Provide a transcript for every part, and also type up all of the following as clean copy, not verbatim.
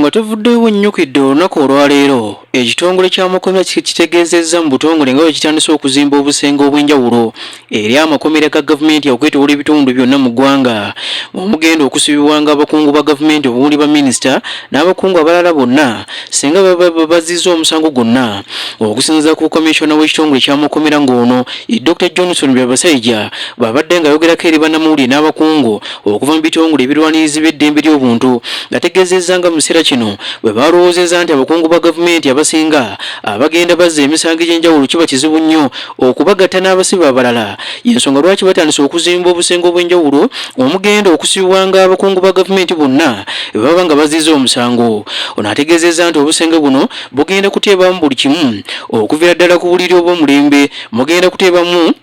nga tuvuddeyo nnyukidde olunaku olwaleero ekitongole ky'amakomera kitegeezezza mu butongole nga bwe kitandise okuzimba obusenge obw'enjawulo eri amakomera ga gavumenti okwetooloola ebitundu byonna mu ggwanga omugenda okusibibwanga abakungu ba gavumenti obuli ba minisita n'abakungu abalala bonna singa bazizza omusango gwonna okusinziira ku komishona w'ekitongole ky'amakomera ng'ono Dr. Johnson Byabasajja bw'abadde ng'ayogerako eri bannamawulire n'abakungu okuva mu bitongole ebirwanirizi by'eddembe ly'obuntu ngategeezezza nga mu kiseera kino bwe balowoozezza nti abakungu ba gavumenti abasinga abagenda bazza emisango egy'enjawulo kiba kizibu nnyo okubagatta n'abasibe abalala y'ensonga lwaki batandise okuzimba obusenge obw'enjawulo omugenda okusibibwanga abakungu ba gavumenti bonna bwe baba nga bazizza omusango ono ategeezezza nti obusenge buno bugenda kuteebamu buli kimu okuviira ddala ku buliri obw'omulembe mugenda kuteebamu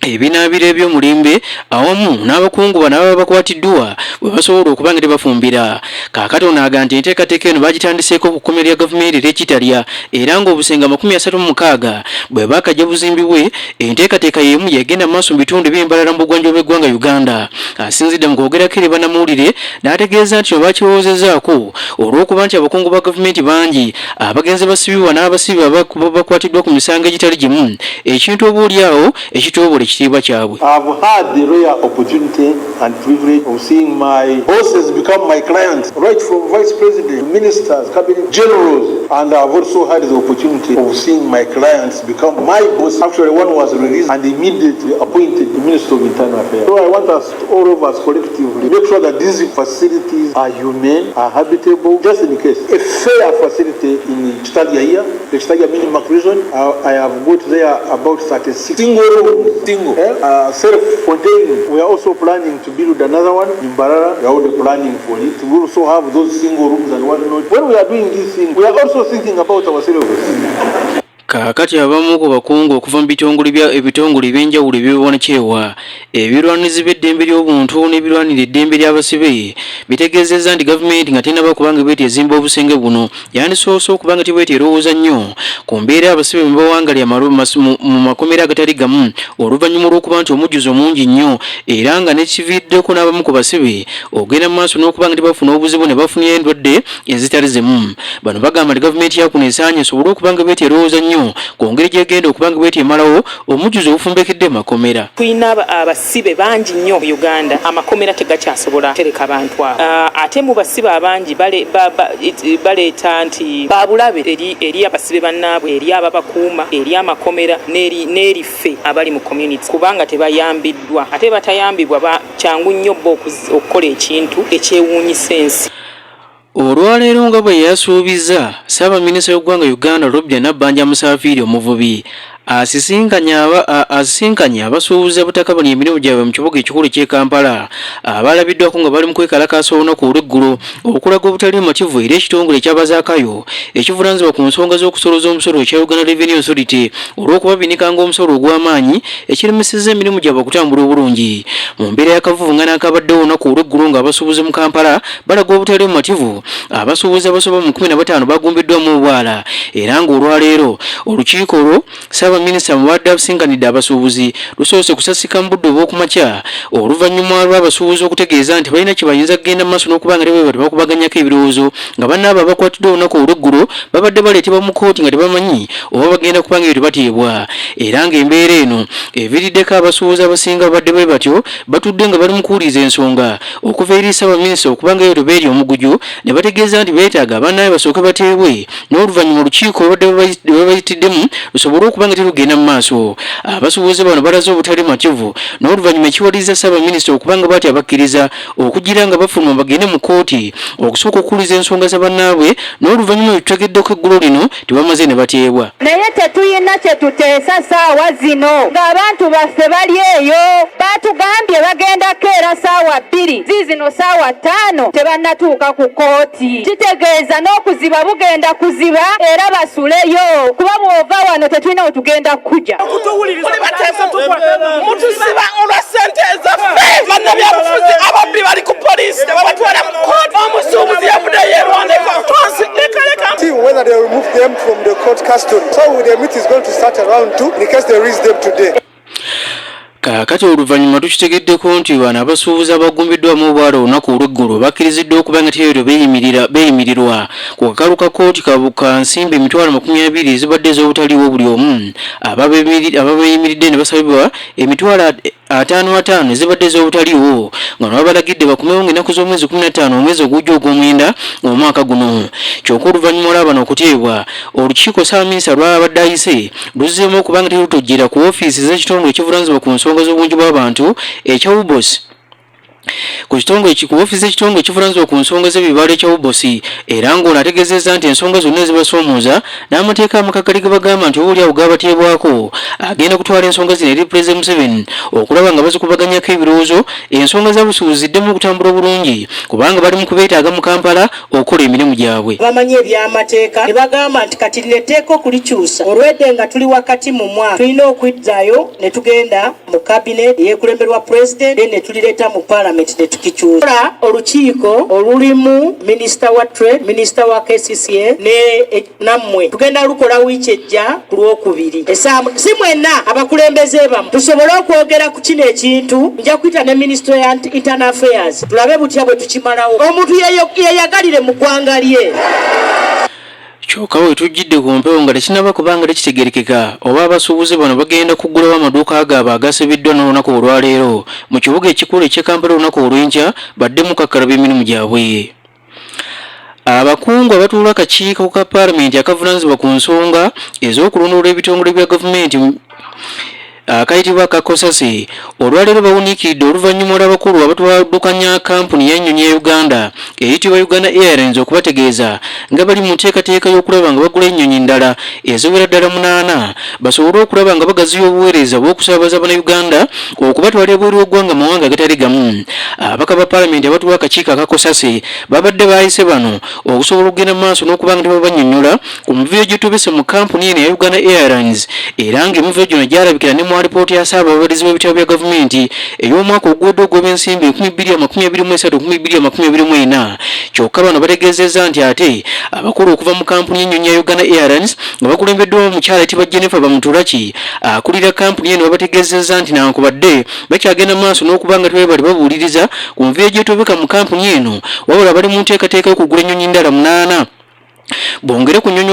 ebinaabiro eby'omulembe awamu n'abakungu bano ababa bakwatiddwa bwe basobola okuba nga tebafumbira kaakati ono aga nti enteekateeka eno bagitandiseeko ku kkomera lya gavumenti ery'ekitalya era ng'obusenga 36 bwe baakajja buzimbibwe enteekateeka y'emu yagenda maaso mu bitundu by'embalala mu bugwanjuba bw'eggwanga Uganda asinzidde mu kwogerako eri bannamawulire n'ategeeza nti bakirowoozezzaako olw'okuba nti abakungu ba gavumenti bangi abagenzi basibibwa n'abasibe bakwatiddwa ku misango egitali gimu ekintu obaolyawo ekitobole ekitiibwa kyabwe. I've had the rare opportunity and privilege of seeing my bosses become my clients, right from vice president, ministers, cabinet generals, and I've also had the opportunity of seeing my clients become my boss. Actually, one was released and immediately appointed the Minister of Internal Affairs. So I want us, all of us collectively, make sure that these facilities are humane, are habitable, just in case. A fair facility in Chitalia here, the Chitalia Mini Macron, I have got there about 36 single rooms. Self-contained. We are also planning to build another one in Barara. We are already planning for it. We also have those single rooms and whatnot. When we are doing this thing, we are also thinking about ourselves. Kaakati abamu ku bakungu okuva mu ebitongole ebyenjawulo eby'obubonekyewa ebirwanirizi by'eddembe ly'obuntu n'ebirwanira eddembe ly'abasibe bitegeezezza nti gavumenti nga tennaba kubanga bweti ezimba obusenge buno yandisoose okuba nga tibweti erowooza nnyo ku mbeera abasibe mu bawangalya mu makomera agatali gamu oluvannyuma olw'okuba nti omujjuzo mungi nnyo era nga nekiviiriddeko n'abamu ku basibe ogenda mu maaso n'okuba nga tebafuna obuzibu ne bafunira endwadde ezitali zimu bano bagamba nti gavumenti yakuno esaanye esobole okuba nga bweti erowooza nnyo ku ngeri gyegenda okuba nga bweti emalawo omujjuzo obufumbekedde makomera. Tulina abasibe bangi nnyo mu Uganda amakomera tegakyasobola tereka bantu ate mu basibe abangi baleeta nti babulabe eri abasibe bannaabwe eri ababakuuma eri amakomera n'eriffe abali mu community kubanga tebayambiddwa ate batayambibwa kyangu nnyo bo okukola ekintu ekyewuunyisa ensi. Olwaleero nga bwe yasuubiza Ssaabaminisita w'eggwanga Uganda Robert Nabbanja Musafiri omuvubi asisinkanye abasuubuzi abutaka bali emirimu gyabwe mu kibuga ekikulu ky'e Kampala abalabiddwako nga bali mu kwekalakaasa olunaku olw'eggulu okulaga obutali bumativu era ekitongole ekyabazaakayo ekivunaanyizibwa ku nsonga z'okusoloza omusolo ekya Uganda Revenue Authority olw'okuba binikanga omusolo ogw'amaanyi ekiremesezza emirimu gyabwe okutambula obulungi mu mbeera y'akavuvuŋŋana akabaddewo olunaku olw'eggulu ng'abasuubuzi mu Kampala balaga obutali bumativu abasuubuzi abasoba mu 15 bagumbiddwamu obwala era ng'olwaleero olukiiko olwo Minisita mubadde abusinkanidde abasuubuzi lusoose kusasika mu budde obw'okumakya oluvannyuma lw'abasuubuzi okutegeeza nti balina kye bayinza kugenda mu maaso n'okuba nga tebwe tebakubaganyako ebirowoozo nga bannaabo abakwatiddwa olunaku olw'eggulu babadde baleetebwa mu kkooti nga tebamanyi oba bagenda kuba nga ebyo tebateebwa era ng'embeera eno eviiriddeko abasuubuzi abasinga babadde bwe batyo batudde nga bali mu kuwuliriza ensonga okuva eri Ssaabaminisita okuba nga ebyo tebeeri omugujju ne bategeeza nti beetaaga bannaabwe basooke bateebwe n'oluvannyuma olukiiko olubadde bwe bayitiddemu lusobole okuba nga genda mu maaso abasuubuzi bano balaze obutali mativu n'oluvannyuma ekiwaliza Ssaabaminisita okuba nga bati abakkiriza okugira nga bafuluma bagende mu kkooti okusooka okuwuliza ensonga za bannaabwe n'oluvannyuma bitutegeddeko eggulo lino tebamaze ne bateebwa. Naye tetuyina kye tuteesa saawa zino ng'abantu baffe bali eyo batugambye bagendako era saawa 2 ziizino saawa 5 tebannatuuka ku kkooti kitegeeza n'okuziba bugenda kuziba era basuleyo kuba bw'ova wano tetulina wetugenda kujja mutusiba olwa ssente ezaffe bannabyabufuzi ababbi bali ku poliisi tebabatwala mu kkooti omusuubuzi yavudde yeerwaneko twansilekaleka whether they remove them from the court custody. So the meeting is going to start around 2 in case they release them today. Kaakati oluvannyuma tukitegeddeko nti bano abasuubuzi abagumbiddwamu obwala olunaku olw'eggulu bakkiriziddwa okuba nga tebyo beeyimirirwa ku kakalu ka kkooti ka nsimbi emitwalo 20 ezibadde ez'obutaliiwo buli omu ababeeyimiridde ne basabibwa emitwalo 55 ezibadde ez'obutaliiwo nga babalagidde bakomewo ng'ennaku z'omwezi 15 omwezi ogujja ogw'omwenda omwaka guno. Kyokka oluvannyuma lwa bano okuteebwa, olukiiko ssaabaminisita lwabadde ayise luzzeemu okuba nga terutojjera ku ofiisi z'ekitongole ekivunaanyizibwa ku nsonga z'obungi bw'abantu ekya UBOS ku ofiisi z'ekitongole ekivunaanyizibwa ku nsonga z'ebibalo ekya UBOS, era ng'ono ategeezezza nti ensonga zonna ezibasoomooza n'amateeka amakakkali ge bagamba nti oboolyawo gabateebwako agenda kutwala ensonga zino eri Pulezidenti Museveni okulaba nga bazikubaganyako ebirowoozo ensonga z'abusuubuzi ziddemu okutambula obulungi kubanga bali mu kubeetaaga mu Kampala okukola emirimu gyabwe. Bamanyi eby'amateeka ne bagamba nti kati lino etteeka okulikyusa olwedde nga tuli wakati mu mwaka tulina okwiddaayo ne tugenda mu kabinet eyeekulemberwa Pulezidenti ne tulireeta mu Parliament ne tukikyusa. Olukiiko olulimu minisita wa trade, minisita wa KCCA ne nammwe tugenda lukola wiiki ejja ku Lwokubiri. Si mwenna abakulembeze bamu tusobole okwogera ku kino ekintu. Nja kuyita ne minisita ya internal affairs tulabe butya bwe tukimalawo omuntu yeyagalire mu ggwanga lye. Kyokka bwe tujjidde ku mpewo nga tekinaba kubanga tekitegerekeka oba abasuubuzi bano bagenda kuggulawo amaduuka gaabwe agasibiddwa n'olunaku olwaleero mu kibuga ekikulu eky'e Kampala olunaku olw'enkya baddemu kakkalaba emirimu gyabwe. Abakungu abatuula akakiiko ka Paalamenti akavunaanyizibwa ku nsonga ez'okulondoola ebitongole bya gavumenti akayitibwa Kakosasi olwaleero bawuniikiridde oluvannyuma lw'abakulu abatwalukanya kampuni y'ennyonyi ya Uganda eyitibwa Uganda Airlines okubategeeza nga bali mu nteekateeka y'okulaba nga bagula ennyonyi ndala eziwera ddala 8 basobole okulaba nga bagaziya obuweereza bw'okusaabaza Bannayuganda okubatwala ebweru w'eggwanga mawanga agatali gamu. Ababaka ba Paalamenti abatuula akakiiko akakosasi babadde baayise bano okusobola okugenda mu maaso n'okuba nga tebabannyonnyola ku mivuyo gitubise mu kampuni eno ya Uganda Airlines era ng'emivuyo gino gyalabikira ne mu alipoota ya Ssaababalirizi w'ebitabo bya gavumenti ey'omwaka oguwedde ogw'ebyensimbi 2023-2024. Kyokka bano bategeezezza nti ate abakulu okuva mu kampuni y'ennyonyi ya Uganda Airlines nga bakulembeddwamu omukyala ayitibwa Jennifer Bamutulaki akulira kampuni eno babategeezezza nti nankubadde bakyagenda maaso n'okuba nga tebali babuuliriza ku nviiri gyetobeka mu kampuni eno wabula bali mu nteekateeka y'okugula ennyonyi ndala 8 bongere ku nnyonyi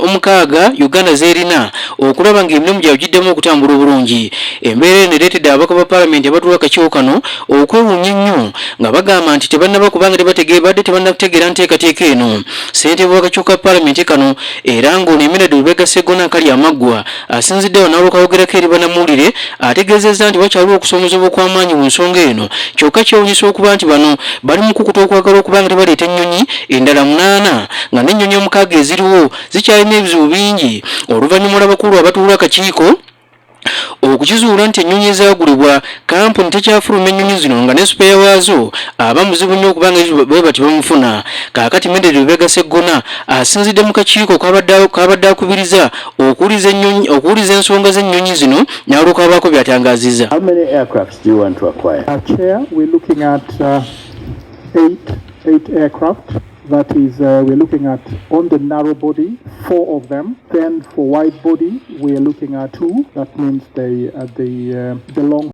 omukaaga Uganda zerina okulaba ng'emirimu gyabwe giddemu okutambula obulungi. Embeera eno ereetedde ababaka ba Paalamenti abatuula akakiiko kano okwewuunya ennyo nga bagamba nti tebannaba kubanga tebannategeera nteekateeka eno. Ssentebe w'akakiiko ka Paalamenti kano era ng'ono Eminado Lubega Sseggona akali amaggwa asinziddewo n'alwoka ayogerako eri bannamuwulire ategeezezza nti wakyaliwo okusoomozebwa okw'amaanyi mu nsonga eno. Kyokka kyewuunyisa okuba nti bano bali mu kukuta okwagala okuba nga tebaleeta ennyonyi endala 8 nga n'ennyonyi omukaaga eziriwo zikyalina ebizibu bingi. Oluvannyuma lw'abakulu abatuula akakiiko okukizuula nti ennyonyi ezaagulibwa kampuni tekyafuluma ennyonyi zino nga ne supeya waazo aba muzibu nnyo okubanga bwe bati bamufuna. Kaakati Mederi Lubega Sseggona asinzidde mu kakiiko kabadde akubiriza okuwuliza ensonga z'ennyonyi zino n'alwoka abaako by'atangaazizza. How many aircraft do you want to acquire? Chair, we're looking at 8 aircraft. That is, we're looking at on the narrow body, 4 of them. Then for wide body, we're looking at 2. That means the long